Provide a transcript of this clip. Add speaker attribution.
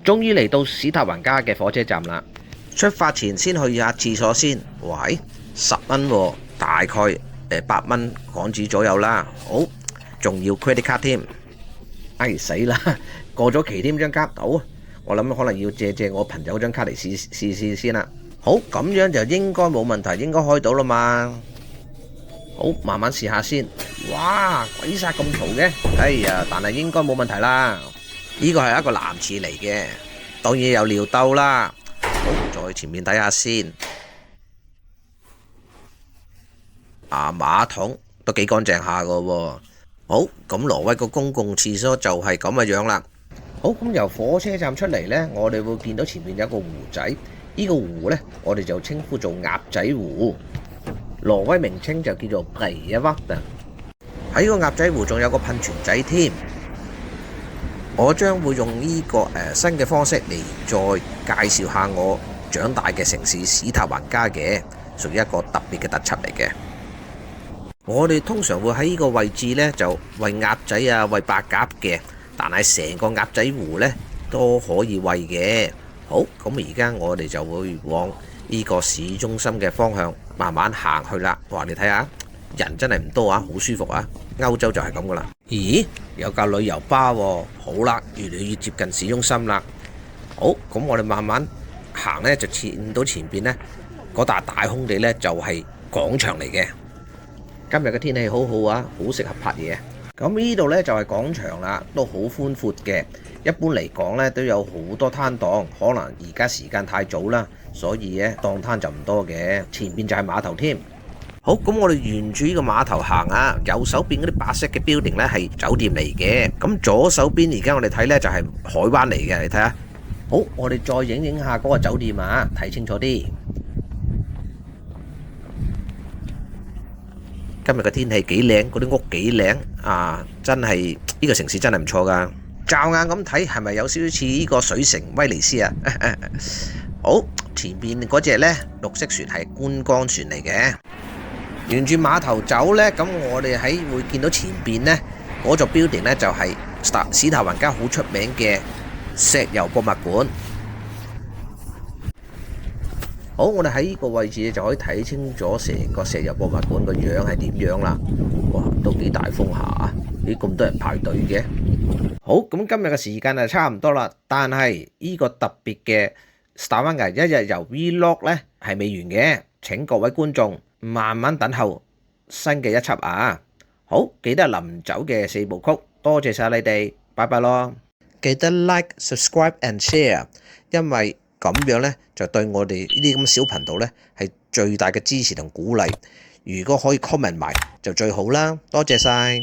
Speaker 1: 終於嚟到史塔環加嘅火車站啦。
Speaker 2: 出發前先去下廁所先。喂，10蚊喎，大概8蚊港紙左右啦。好，仲要 credit card 添。
Speaker 1: 哎死啦，過咗期添張卡。好，我諗可能要借我朋友張卡嚟試先啦。
Speaker 2: 好，咁樣就應該冇問題，應該開到啦嘛。
Speaker 1: 好，慢慢試下先。哇，鬼殺咁嘈嘅。哎呀，但係應該冇問題啦。
Speaker 2: 呢個係一個男廁嚟嘅，當然有尿兜啦。好，再前面睇下先。馬桶都幾乾淨下噶喎。好，咁挪威個公共廁所就係咁嘅樣啦。
Speaker 1: 好，咁由火車站出嚟呢，我哋會見到前面有一個湖仔。呢個湖呢，我哋就稱呼做鴨仔湖。挪威名稱就叫做Breivatn。
Speaker 2: 喺個鴨仔湖仲有個噴泉仔添。我將會用呢個新嘅方式嚟再介紹下我長大嘅城市史塔環加嘅，屬於一個特別嘅特輯嚟嘅。我哋通常會喺呢個位置呢，就餵鴨仔啊，餵白鴿嘅，但係成個鴨仔湖呢都可以餵嘅。好，咁而家我哋就會往呢個市中心嘅方向慢慢行去啦。哇，你睇下，人真係唔多啊，好舒服啊。歐洲就係咁噶啦。咦，有架旅遊巴喎。好啦，越嚟越接近市中心啦。好，咁我哋慢慢行呢，就見到前邊呢嗰笪大空地呢，就係廣場嚟嘅。今日嘅天氣好好啊，好適合拍嘢。咁呢度呢，就係廣場啦，都好寬闊嘅。一般嚟講呢，都有好多攤檔，可能而家時間太早啦，所以呢檔攤就唔多嘅。前邊就係碼頭添。好，咁我哋沿住呢個碼頭行啊，右手邊嗰啲白色嘅 building 呢係酒店嚟嘅，咁左手邊而家我哋睇呢就係海灣嚟嘅，你睇下。好，我哋再影下嗰個酒店啊，睇清楚啲。今日嘅天氣幾靚，嗰啲屋幾靚啊！真係呢個城市真係唔錯噶。驟眼咁睇，係咪有少少似呢個水城威尼斯啊？好，前邊嗰隻呢綠色船係觀光船嚟嘅。沿住碼頭走呢，咁我哋會見到前邊呢嗰座 building 呢，就係史塔環加好出名嘅石油博物館。好，我哋喺呢個位置就可以睇清楚成個石油博物館個樣係點樣啦。哇，都幾大風下啊！咦，咁多人排隊嘅。好，咁今日嘅時間就差唔多啦，但係呢個特別嘅史塔環加一日遊 Vlog 呢係未完嘅，請各位觀眾慢慢等候新嘅一輯啊！好，記得臨走嘅4部曲，多謝晒你哋，拜拜咯！記得 like、subscribe and share， 因為咁樣呢就對我哋呢啲咁小頻道呢係最大嘅支持同鼓勵。如果可以 comment 埋就最好啦，多謝晒！